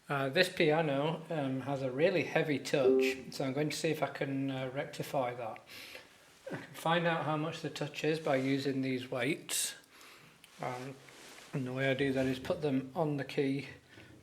This piano has a really heavy touch, so I'm going to see if I can rectify that. I can find out how much the touch is by using these weights. And the way I do that is put them on the key,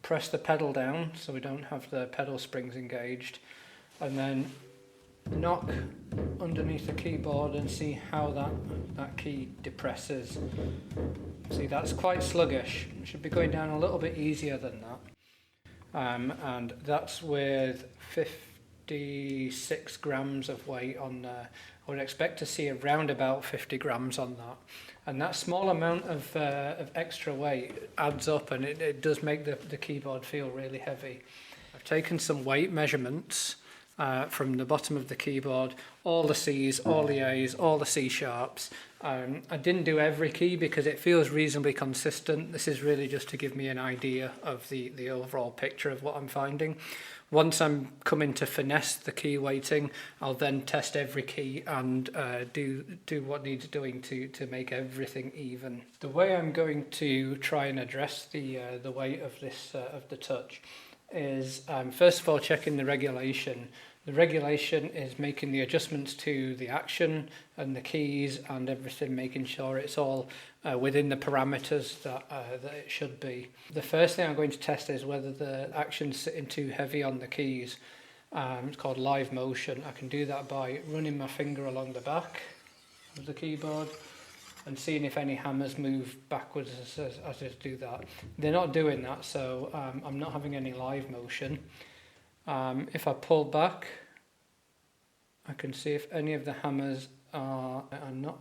press the pedal down so we don't have the pedal springs engaged, and then knock underneath the keyboard and see how that key depresses. See, that's quite sluggish. It should be going down a little bit easier than that. And that's with 56 grams of weight on there. I would expect to see around about 50 grams on that. And that small amount of extra weight adds up, and it does make the keyboard feel really heavy. I've taken some weight measurements from the bottom of the keyboard, all the C's, all the A's, all the C sharps. I didn't do every key because it feels reasonably consistent. This is really just to give me an idea of the overall picture of what I'm finding. Once I'm coming to finesse the key weighting, I'll then test every key and do what needs doing to make everything even. The way I'm going to try and address the weight of this of the touch is first of all checking the regulation. The regulation is making the adjustments to the action and the keys and everything, making sure it's all within the parameters that it should be. The first thing I'm going to test is whether the action's sitting too heavy on the keys. It's called live motion. I can do that by running my finger along the back of the keyboard and seeing if any hammers move backwards as I do that. They're not doing that, so I'm not having any live motion. If I pull back, I can see if any of the hammers are not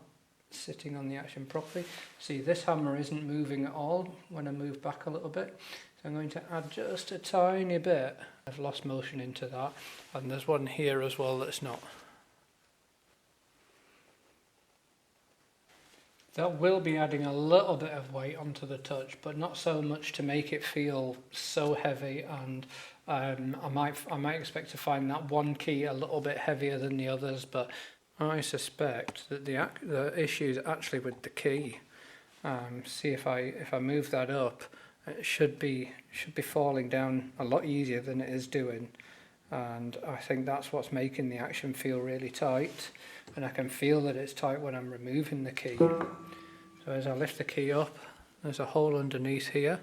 sitting on the action properly. See, this hammer isn't moving at all when I move back a little bit. So I'm going to add just a tiny bit of lost motion into that. And there's one here as well that's not. That will be adding a little bit of weight onto the touch, but not so much to make it feel so heavy. And I might expect to find that one key a little bit heavier than the others, but I suspect that the issue is actually with the key. See, if I move that up, it should be falling down a lot easier than it is doing. And I think that's what's making the action feel really tight, and I can feel that it's tight when I'm removing the key. So as I lift the key up, there's a hole underneath here,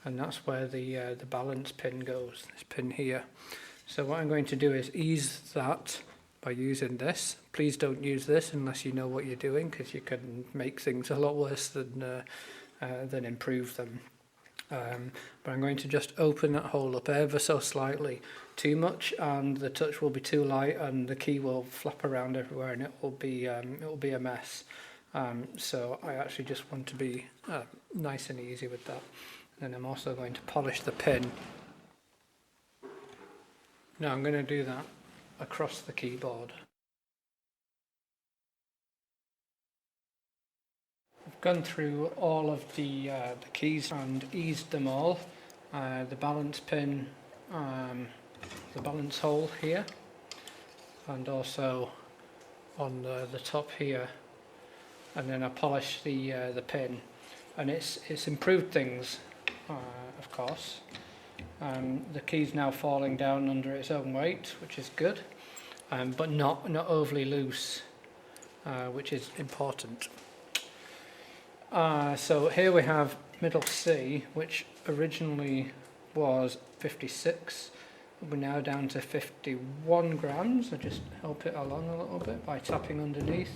and that's where the balance pin goes, this pin here. So what I'm going to do is ease that by using this. Please don't use this unless you know what you're doing, because you can make things a lot worse than improve them. But I'm going to just open that hole up ever so slightly. Too much and the touch will be too light and the key will flap around everywhere and it will be a mess. So I actually just want to be nice and easy with that. And then I'm also going to polish the pin. Now I'm going to do that across the keyboard. I've gone through all of the keys and eased them all. The balance pin, the balance hole here, and also on the top here. And then I polished the pin, and it's improved things, of course. The key's now falling down under its own weight, which is good, but not overly loose, which is important. So here we have middle C, which originally was 56. We're now down to 51 grams. I just help it along a little bit by tapping underneath.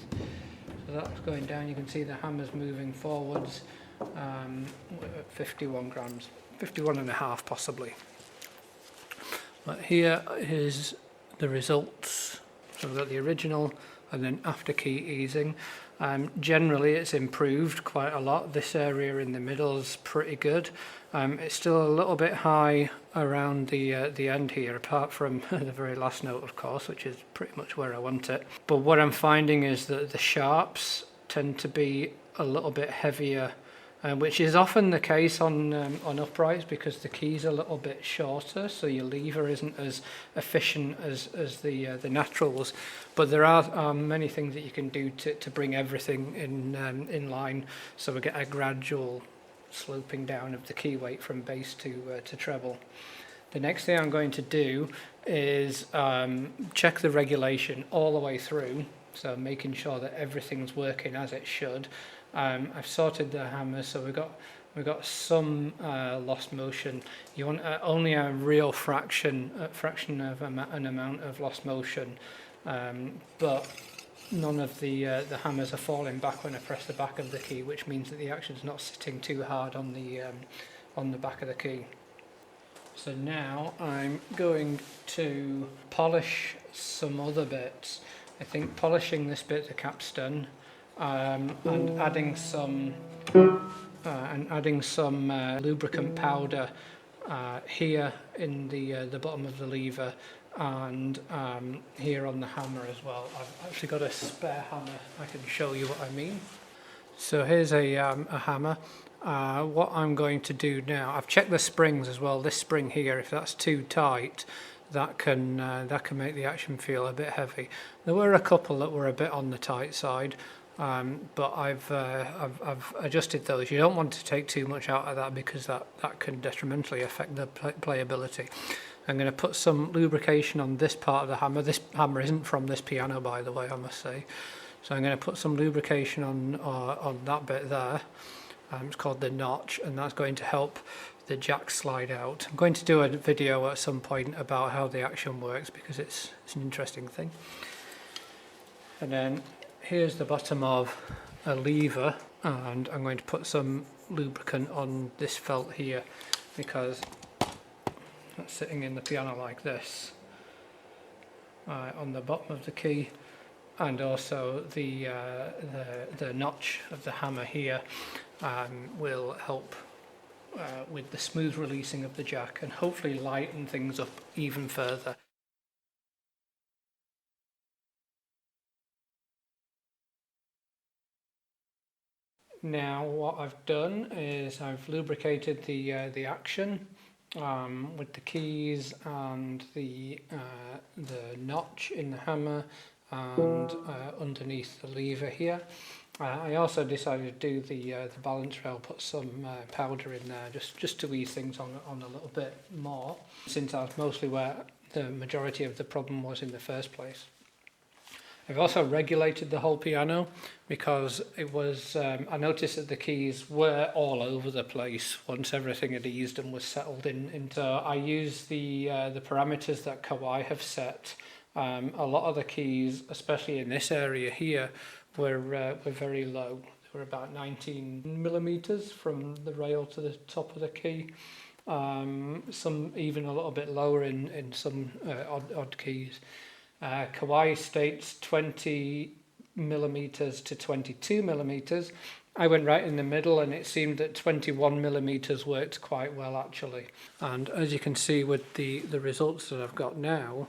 So that's going down. You can see the hammer's moving forwards. 51 grams, 51 and a half possibly. But here is the results. So we've got the original and then after key easing. Generally it's improved quite a lot. This area in the middle is pretty good. It's still a little bit high around the end here, apart from the very last note, of course, which is pretty much where I want it. But what I'm finding is that the sharps tend to be a little bit heavier, which is often the case on uprights because the key's a little bit shorter, so your lever isn't as efficient as the naturals. But there are many things that you can do to bring everything in line, so we get a gradual sloping down of the key weight from bass to treble. The next thing I'm going to do is check the regulation all the way through, so making sure that everything's working as it should. I've sorted the hammer, so we've got some lost motion. You want only a real fraction of an amount of lost motion, but none of the hammers are falling back when I press the back of the key, which means that the action's not sitting too hard on the back of the key. So now I'm going to polish some other bits. I think polishing this bit, the capstan, and adding some lubricant powder here in the bottom of the lever, and here on the hammer as well. I've actually got a spare hammer. I can show you what I mean. So here's a hammer. What I'm going to do now, I've checked the springs as well. This spring here, if that's too tight, that can make the action feel a bit heavy. There were a couple that were a bit on the tight side, but I've adjusted those. You don't want to take too much out of that because that can detrimentally affect the playability. I'm going to put some lubrication on this part of the hammer. This hammer isn't from this piano, by the way, I must say. So I'm going to put some lubrication on that bit there. It's called the notch, and that's going to help the jack slide out. I'm going to do a video at some point about how the action works because it's an interesting thing. And then here's the bottom of a lever, and I'm going to put some lubricant on this felt here because that's sitting in the piano like this, on the bottom of the key, and also the notch of the hammer here will help with the smooth releasing of the jack and hopefully lighten things up even further. Now what I've done is I've lubricated the action with the keys and the notch in the hammer and underneath the lever here. I also decided to do the balance rail, put some powder in there just to ease things on a little bit more, since that's mostly where the majority of the problem was in the first place. I've also regulated the whole piano because it was I noticed that the keys were all over the place once everything had eased and was settled in. So I used the parameters that Kawai have set. A lot of the keys, especially in this area here, were very low. They were about 19 millimeters from the rail to the top of the key. Some even a little bit lower in some odd keys. Kawai states 20 millimeters to 22 millimeters. I went right in the middle, and it seemed that 21 millimeters worked quite well actually. And as you can see with the results that I've got now,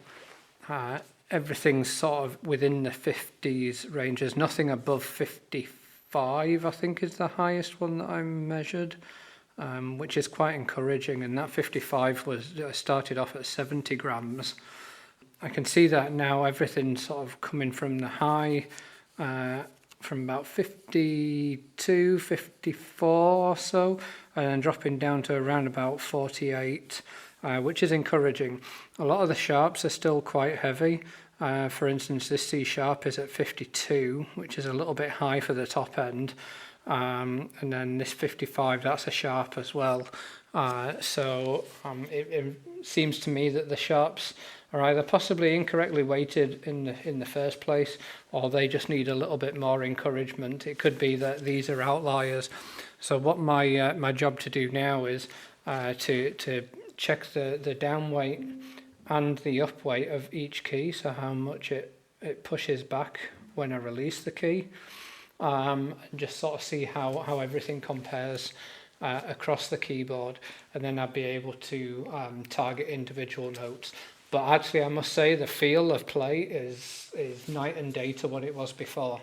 everything's sort of within the 50s ranges. Nothing above 55, I think, is the highest one that I measured, which is quite encouraging. And that 55 was started off at 70 grams. I can see that now everything's sort of coming from the high, from about 52, 54 or so, and then dropping down to around about 48, which is encouraging. A lot of the sharps are still quite heavy. For instance, this C sharp is at 52, which is a little bit high for the top end. And then this 55, that's a sharp as well. So it seems to me that the sharps are either possibly incorrectly weighted in the first place, or they just need a little bit more encouragement. It could be that these are outliers. So what my job to do now is to check the down weight and the up weight of each key, so how much it pushes back when I release the key, and just sort of see how everything compares across the keyboard, and then I'd be able to target individual notes. But actually, I must say the feel of play is night and day to what it was before.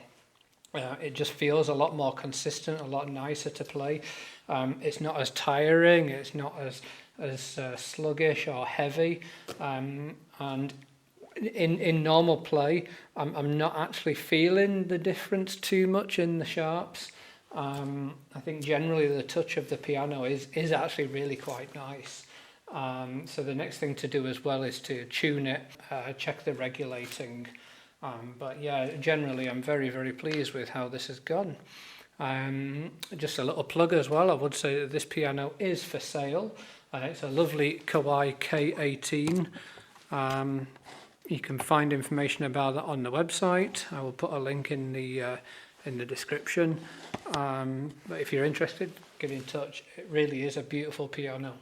It just feels a lot more consistent, a lot nicer to play. It's not as tiring, it's not as sluggish or heavy. And in normal play, I'm not actually feeling the difference too much in the sharps. I think generally the touch of the piano is actually really quite nice. So the next thing to do as well is to tune it, check the regulating. But yeah, generally I'm very, very pleased with how this has gone. Just a little plug as well, I would say that this piano is for sale. It's a lovely Kawai K18. You can find information about that on the website. I will put a link in the description. But if you're interested, get in touch. It really is a beautiful piano.